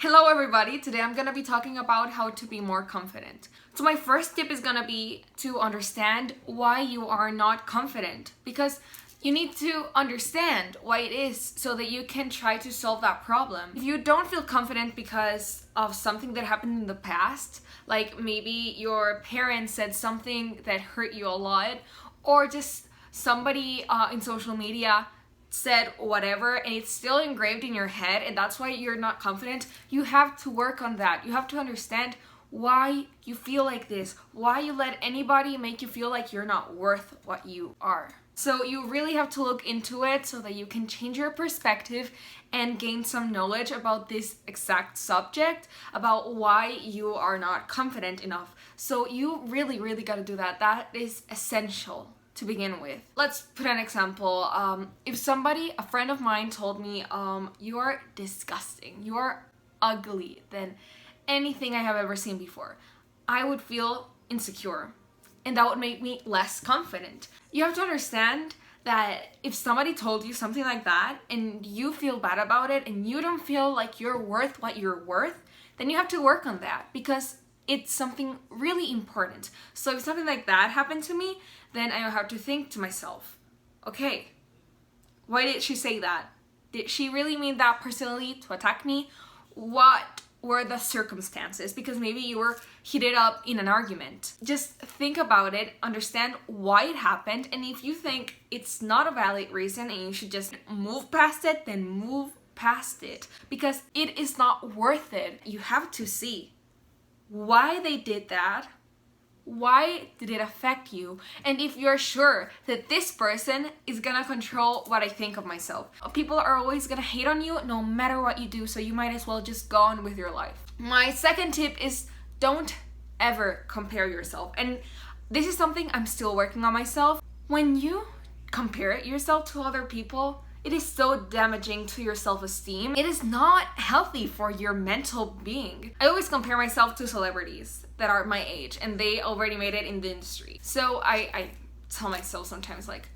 Hello everybody, today I'm gonna be talking about how to be more confident. So my first tip is gonna be to understand why you are not confident, because you need to understand why it is so that you can try to solve that problem. If you don't feel confident because of something that happened in the past, like maybe your parents said something that hurt you a lot, or just somebody in social media said whatever and it's still engraved in your head and that's why you're not confident, you have to work on that. You have to understand why you feel like this, why you let anybody make you feel like you're not worth what you are. So you really have to look into it so that you can change your perspective and gain some knowledge about this exact subject, about why you are not confident enough. So you really gotta do that. That is essential to begin with. Let's put an example. If somebody, a friend of mine told me, you are disgusting, you are ugly than anything I have ever seen before, I would feel insecure and that would make me less confident. You have to understand that if somebody told you something like that and you feel bad about it and you don't feel like you're worth what you're worth, then you have to work on that because it's something really important. So if something like that happened to me, then I have to think to myself, okay, why did she say that? Did she really mean that personally to attack me? What were the circumstances? Because maybe you were heated up in an argument. Just think about it, understand why it happened, and if you think it's not a valid reason and you should just move past it, then move past it. Because it is not worth it. You have to see why they did that. Why did it affect you? And if you're sure that this person is gonna control what I think of myself. People are always gonna hate on you no matter what you do, so you might as well just go on with your life. My second tip is don't ever compare yourself. And this is something I'm still working on myself. When you compare yourself to other people, it is so damaging to your self-esteem. It is not healthy for your mental being. I always compare myself to celebrities that are my age and they already made it in the industry. So I tell myself sometimes like,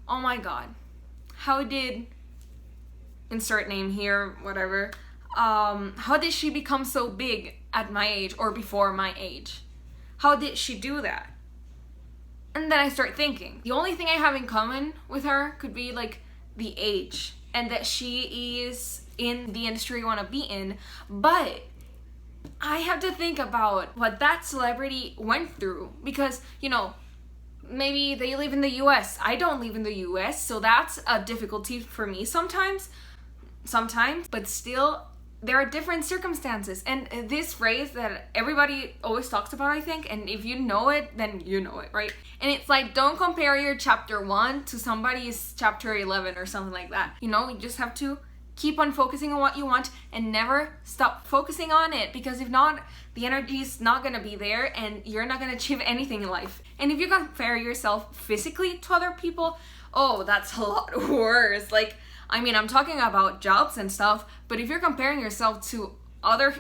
oh my god, how did, insert name here, whatever, how did she become so big at my age or before my age? How did she do that? And then I start thinking, the only thing I have in common with her could be like the age and that she is in the industry you want to be in, but I have to think about what that celebrity went through because, you know, maybe they live in the US. I don't live in the US, so that's a difficulty for me sometimes, but still there are different circumstances. And this phrase that everybody always talks about, I think, and if you know it, then you know it, right? And it's like, don't compare your chapter 1 to somebody's chapter 11 or something like that. You know, you just have to keep on focusing on what you want and never stop focusing on it, because if not, the energy is not gonna be there and you're not gonna achieve anything in life. And if you compare yourself physically to other people, oh, that's a lot worse. Like, I mean, I'm talking about jobs and stuff, but if you're comparing yourself to other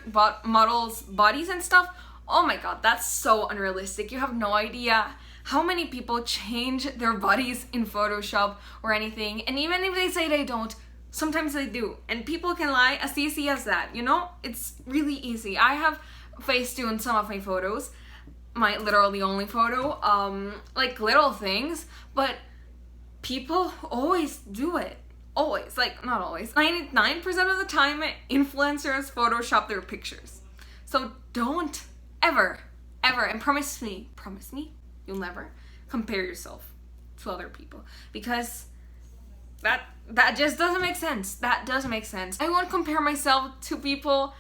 models' bodies and stuff, oh my god, that's so unrealistic. You have no idea how many people change their bodies in Photoshop or anything, and even if they say they don't, sometimes they do, and people can lie as easy as that, you know? It's really easy. I have facetuned some of my photos, my literally only photo, like little things, but people always do it. Always, like not always, 99% of the time influencers Photoshop their pictures. So don't ever, and promise me, you'll never compare yourself to other people, because that just doesn't make sense. That doesn't make sense. I won't compare myself to people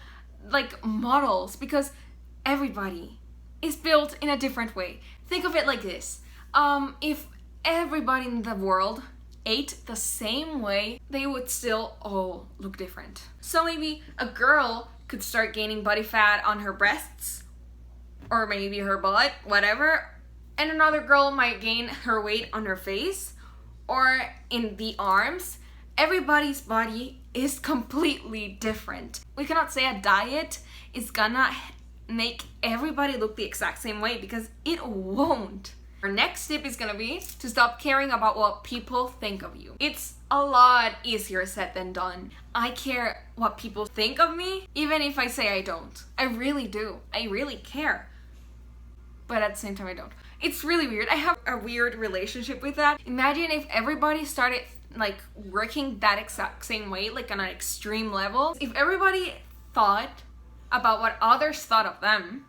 like models because everybody is built in a different way. Think of it like this. If everybody in the world ate the same way, they would still all look different. So maybe a girl could start gaining body fat on her breasts or maybe her butt, whatever, and another girl might gain her weight on her face or in the arms. Everybody's body is completely different. We cannot say a diet is gonna make everybody look the exact same way because it won't. Our next tip is gonna be to stop caring about what people think of you. It's a lot easier said than done. I care what people think of me, even if I say I don't. I really do. I really care. But at the same time, I don't. It's really weird. I have a weird relationship with that. Imagine if everybody started like working that exact same way, like on an extreme level. If everybody thought about what others thought of them,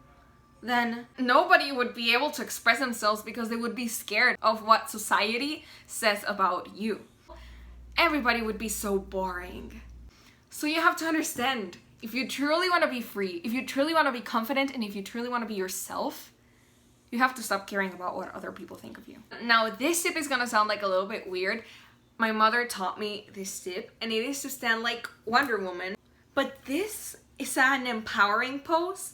then nobody would be able to express themselves because they would be scared of what society says about you. Everybody would be so boring. So you have to understand, if you truly want to be free, if you truly want to be confident, and if you truly want to be yourself, you have to stop caring about what other people think of you. Now, this tip is gonna sound like a little bit weird. My mother taught me this tip, and it is to stand like Wonder Woman. But this is an empowering pose.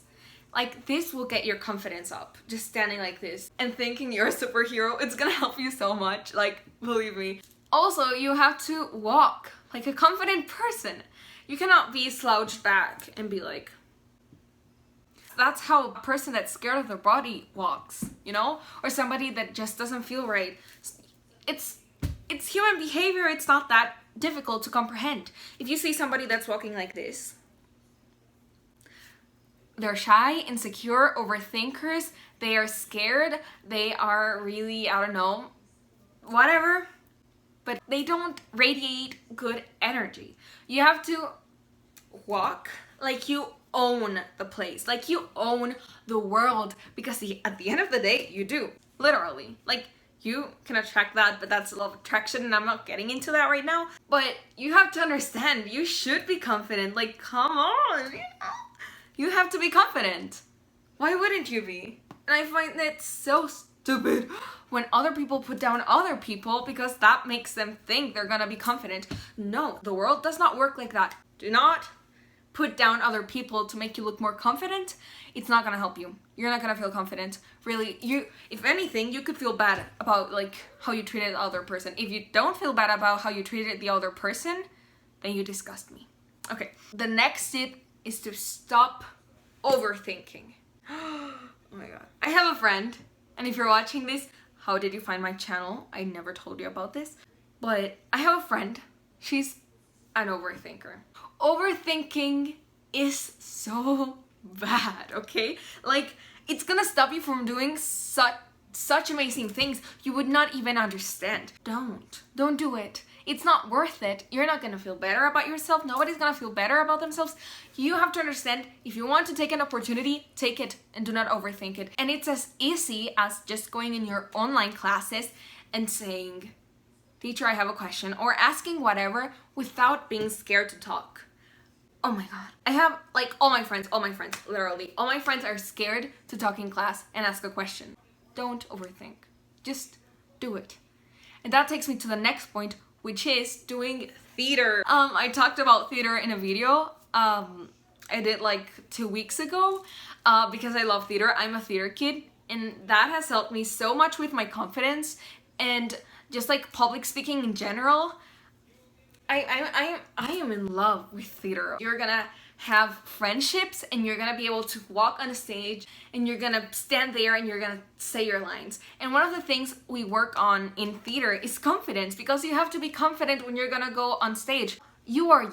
Like, this will get your confidence up, just standing like this and thinking you're a superhero. It's gonna help you so much, like, believe me. Also, you have to walk like a confident person. You cannot be slouched back and be like, that's how a person that's scared of their body walks, you know? Or somebody that just doesn't feel right. It's human behavior. It's not that difficult to comprehend. If you see somebody that's walking like this, they're shy, insecure, overthinkers, they are scared, they are really, I don't know, whatever, but they don't radiate good energy. You have to walk like you own the place, like you own the world, because at the end of the day, you do, literally. Like, you can attract that, but that's a lot of attraction, and I'm not getting into that right now. But you have to understand, you should be confident. Like, come on, you know? You have to be confident. Why wouldn't you be? And I find that so stupid when other people put down other people because that makes them think they're gonna be confident. No, the world does not work like that. Do not put down other people to make you look more confident. It's not gonna help you. You're not gonna feel confident. Really, if anything, you could feel bad about like how you treated the other person. If you don't feel bad about how you treated the other person, then you disgust me. Okay, the next tip is to stop overthinking. Oh my god. I have a friend, and if you're watching this, how did you find my channel? I never told you about this. But I have a friend, she's an overthinker. Overthinking is so bad, okay? Like, it's gonna stop you from doing such amazing things you would not even understand. Don't do it. It's not worth it. You're not gonna feel better about yourself. Nobody's gonna feel better about themselves. You have to understand, if you want to take an opportunity, take it and do not overthink it. And it's as easy as just going in your online classes and saying, teacher, I have a question, or asking whatever without being scared to talk. Oh my god. I have like all my friends, literally. All my friends are scared to talk in class and ask a question. Don't overthink. Just do it. And that takes me to the next point, which is doing theater. I talked about theater in a video I did like 2 weeks ago because I love theater. I'm a theater kid, and that has helped me so much with my confidence and just like public speaking in general. I am in love with theater. You're gonna have friendships, and you're gonna be able to walk on a stage, and you're gonna stand there and you're gonna say your lines. And one of the things we work on in theater is confidence, because you have to be confident when you're gonna go on stage. You are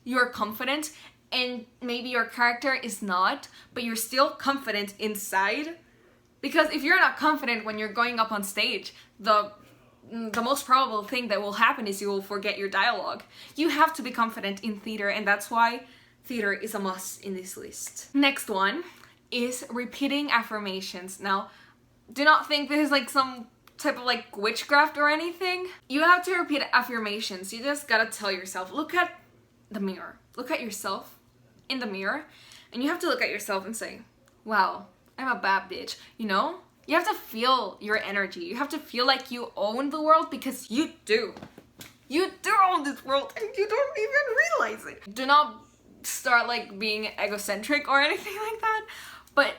you're confident, and maybe your character is not, but you're still confident inside. Because if you're not confident when you're going up on stage, the most probable thing that will happen is you will forget your dialogue. You have to be confident in theater, and that's why theater is a must in this list. Next one is repeating affirmations. Now, do not think this is like some type of like witchcraft or anything. You have to repeat affirmations. You just gotta tell yourself, look at the mirror. Look at yourself in the mirror, and you have to look at yourself and say, wow, I'm a bad bitch, you know? You have to feel your energy. You have to feel like you own the world, because you do. You do own this world, and you don't even realize it. Do not start like being egocentric or anything like that, but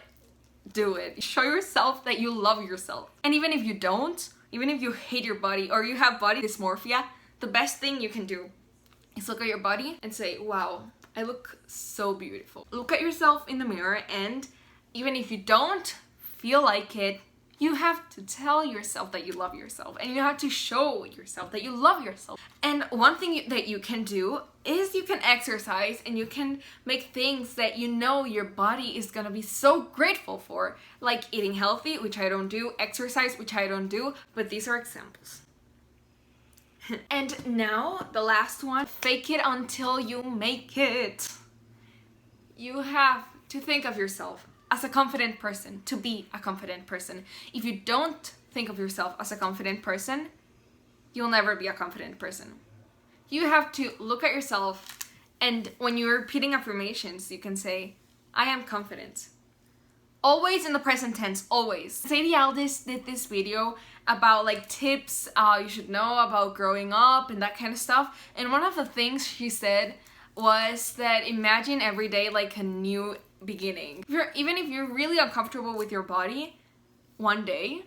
do it. Show yourself that you love yourself. And even if you don't, even if you hate your body or you have body dysmorphia, the best thing you can do is look at your body and say, wow, I look so beautiful. Look at yourself in the mirror, and even if you don't feel like it, You have to tell yourself that you love yourself, and you have to show yourself that you love yourself. And one thing that you can do is you can exercise, and you can make things that you know your body is gonna be so grateful for, like eating healthy, which I don't do, exercise, which I don't do, but these are examples. And now the last one, fake it until you make it. You have to think of yourself as a confident person, to be a confident person. If you don't think of yourself as a confident person, you'll never be a confident person. You have to look at yourself, and when you're repeating affirmations, you can say, I am confident. Always in the present tense, always. Sadie Aldis did this video about like tips you should know about growing up and that kind of stuff. And one of the things she said was that imagine every day like a new beginning. Even if you're really uncomfortable with your body, one day,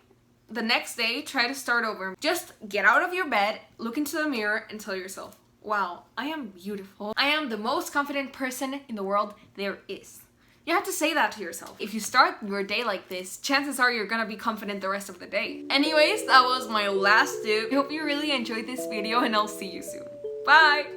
the next day, try to start over. Just get out of your bed, look into the mirror, and tell yourself, wow, I am beautiful. I am the most confident person in the world there is. You have to say that to yourself. If you start your day like this, chances are you're gonna be confident the rest of the day. Anyways, that was my last tip. I hope you really enjoyed this video, and I'll see you soon. Bye!